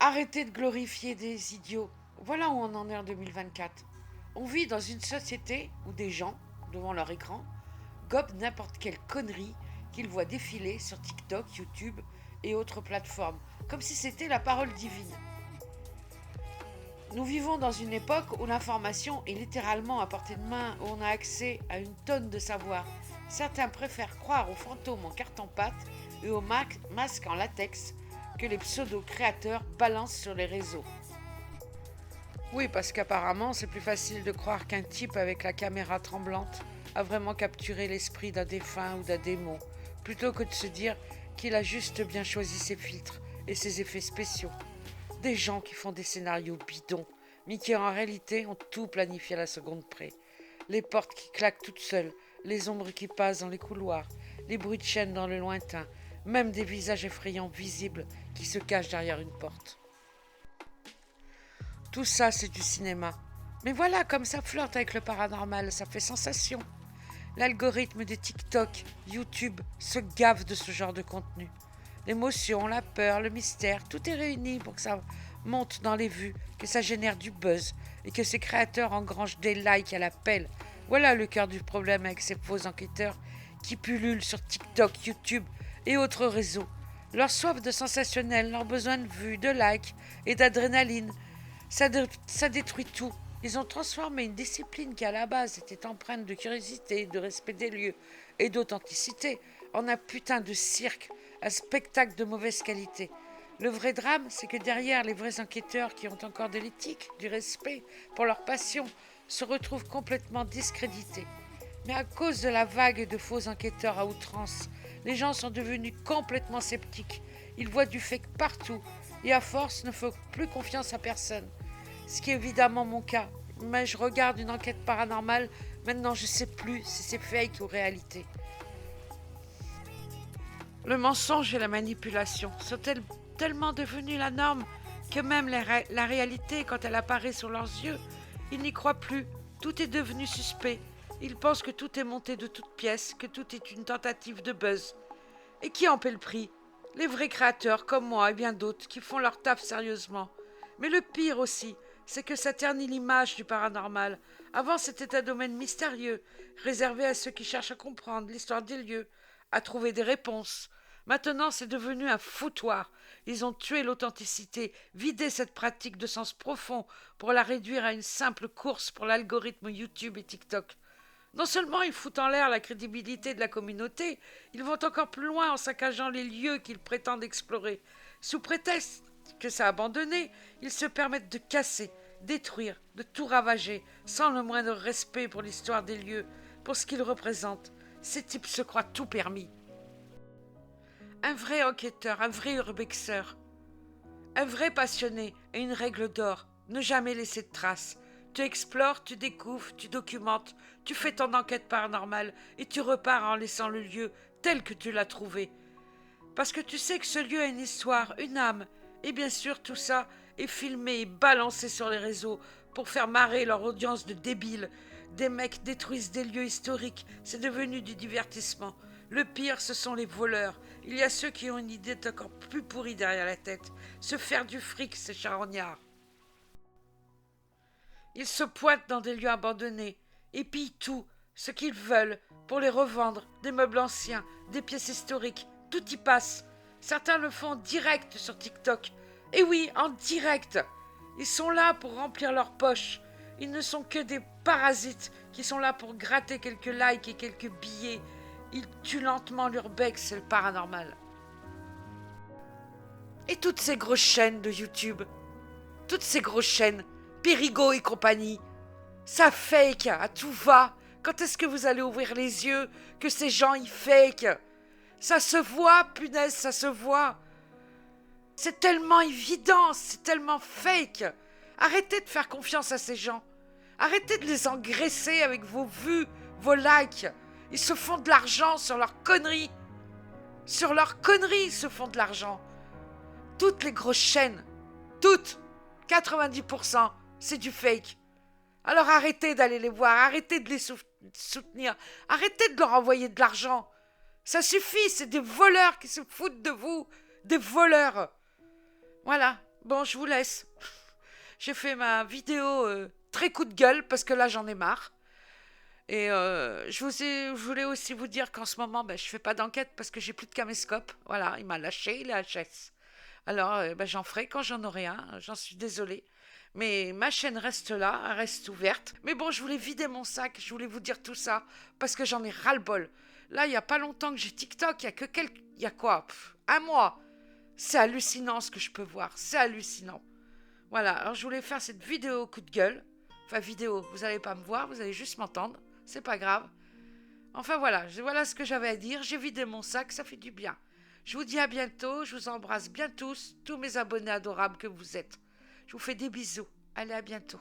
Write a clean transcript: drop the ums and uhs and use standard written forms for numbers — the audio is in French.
Arrêtez de glorifier des idiots. Voilà où on en est en 2024. On vit dans une société où des gens, devant leur écran, gobent n'importe quelle connerie qu'ils voient défiler sur TikTok, YouTube et autres plateformes, comme si c'était la parole divine. Nous vivons dans une époque où l'information est littéralement à portée de main, où on a accès à une tonne de savoir. Certains préfèrent croire aux fantômes en carton-pâte et aux masques en latex que les pseudo-créateurs balancent sur les réseaux. Oui, parce qu'apparemment, c'est plus facile de croire qu'un type avec la caméra tremblante a vraiment capturé l'esprit d'un défunt ou d'un démon, plutôt que de se dire qu'il a juste bien choisi ses filtres et ses effets spéciaux. Des gens qui font des scénarios bidons, mais qui en réalité ont tout planifié à la seconde près. Les portes qui claquent toutes seules, les ombres qui passent dans les couloirs, les bruits de chaînes dans le lointain, même des visages effrayants visibles qui se cachent derrière une porte. Tout ça, c'est du cinéma. Mais voilà, comme ça flirte avec le paranormal, ça fait sensation. L'algorithme de TikTok, YouTube se gave de ce genre de contenu. L'émotion, la peur, le mystère, tout est réuni pour que ça monte dans les vues, que ça génère du buzz et que ses créateurs engrangent des likes à la pelle. Voilà le cœur du problème avec ces faux enquêteurs qui pullulent sur TikTok, YouTube et autres réseaux. Leur soif de sensationnel, leur besoin de vues, de likes et d'adrénaline, ça détruit tout. Ils ont transformé une discipline qui à la base était empreinte de curiosité, de respect des lieux et d'authenticité en un putain de cirque, un spectacle de mauvaise qualité. Le vrai drame, c'est que derrière les vrais enquêteurs qui ont encore de l'éthique, du respect pour leur passion, se retrouvent complètement discrédités. Mais à cause de la vague de faux enquêteurs à outrance, les gens sont devenus complètement sceptiques. Ils voient du fake partout et à force ne font plus confiance à personne. Ce qui est évidemment mon cas. Mais je regarde une enquête paranormale, maintenant je ne sais plus si c'est fake ou réalité. Le mensonge et la manipulation sont tellement devenus la norme que même la réalité, quand elle apparaît sous leurs yeux, ils n'y croient plus. Tout est devenu suspect. Ils pensent que tout est monté de toutes pièces, que tout est une tentative de buzz. Et qui en paie le prix? Les vrais créateurs, comme moi et bien d'autres, qui font leur taf sérieusement. Mais le pire aussi, c'est que ça ternit l'image du paranormal. Avant, c'était un domaine mystérieux, réservé à ceux qui cherchent à comprendre l'histoire des lieux, à trouver des réponses. Maintenant, c'est devenu un foutoir. Ils ont tué l'authenticité, vidé cette pratique de sens profond pour la réduire à une simple course pour l'algorithme YouTube et TikTok. Non seulement ils foutent en l'air la crédibilité de la communauté, ils vont encore plus loin en saccageant les lieux qu'ils prétendent explorer. Sous prétexte que c'est abandonné, ils se permettent de casser, détruire, de tout ravager, sans le moindre respect pour l'histoire des lieux, pour ce qu'ils représentent. Ces types se croient tout permis. Un vrai enquêteur, un vrai urbexeur, un vrai passionné et une règle d'or, ne jamais laisser de traces. Tu explores, tu découvres, tu documentes, tu fais ton enquête paranormale et tu repars en laissant le lieu tel que tu l'as trouvé. Parce que tu sais que ce lieu a une histoire, une âme. Et bien sûr, tout ça est filmé et balancé sur les réseaux pour faire marrer leur audience de débiles. Des mecs détruisent des lieux historiques, c'est devenu du divertissement. Le pire, ce sont les voleurs. Il y a ceux qui ont une idée encore plus pourrie derrière la tête. Se faire du fric, ces charognards. Ils se pointent dans des lieux abandonnés, et pillent tout, ce qu'ils veulent, pour les revendre, des meubles anciens, des pièces historiques, tout y passe. Certains le font en direct sur TikTok. Et oui, en direct. Ils sont là pour remplir leurs poches. Ils ne sont que des parasites qui sont là pour gratter quelques likes et quelques billets. Ils tuent lentement l'urbex, c'est le paranormal. Et toutes ces grosses chaînes de YouTube, toutes ces grosses chaînes, Périgo et compagnie, ça fake à tout va. Quand est-ce que vous allez ouvrir les yeux que ces gens y fake? Ça se voit, punaise, ça se voit. C'est tellement évident, c'est tellement fake. Arrêtez de faire confiance à ces gens. Arrêtez de les engraisser avec vos vues, vos likes. Ils se font de l'argent sur leurs conneries. Sur leurs conneries, ils se font de l'argent. Toutes les grosses chaînes, toutes, 90%, c'est du fake. Alors arrêtez d'aller les voir, arrêtez de les soutenir, arrêtez de leur envoyer de l'argent. Ça suffit, c'est des voleurs qui se foutent de vous, des voleurs. Voilà, Bon, je vous laisse. J'ai fait ma vidéo très coup de gueule parce que là j'en ai marre. Et je voulais aussi vous dire qu'en ce moment, ben, je fais pas d'enquête parce que j'ai plus de caméscope. Voilà, il m'a lâché les HS. Alors, ben, j'en ferai quand j'en aurai un. J'en suis désolée. Mais ma chaîne reste là, elle reste ouverte. Mais bon, je voulais vider mon sac, je voulais vous dire tout ça parce que j'en ai ras-le-bol. Là, il y a pas longtemps que j'ai TikTok, il y a que quelques... Il y a quoi? Un mois. C'est hallucinant ce que je peux voir, c'est hallucinant. Voilà, alors je voulais faire cette vidéo coup de gueule. Enfin, vidéo, vous n'allez pas me voir, vous allez juste m'entendre. C'est pas grave. Enfin voilà, voilà ce que j'avais à dire. J'ai vidé mon sac, ça fait du bien. Je vous dis à bientôt, je vous embrasse bien tous mes abonnés adorables que vous êtes. Je vous fais des bisous. Allez, à bientôt.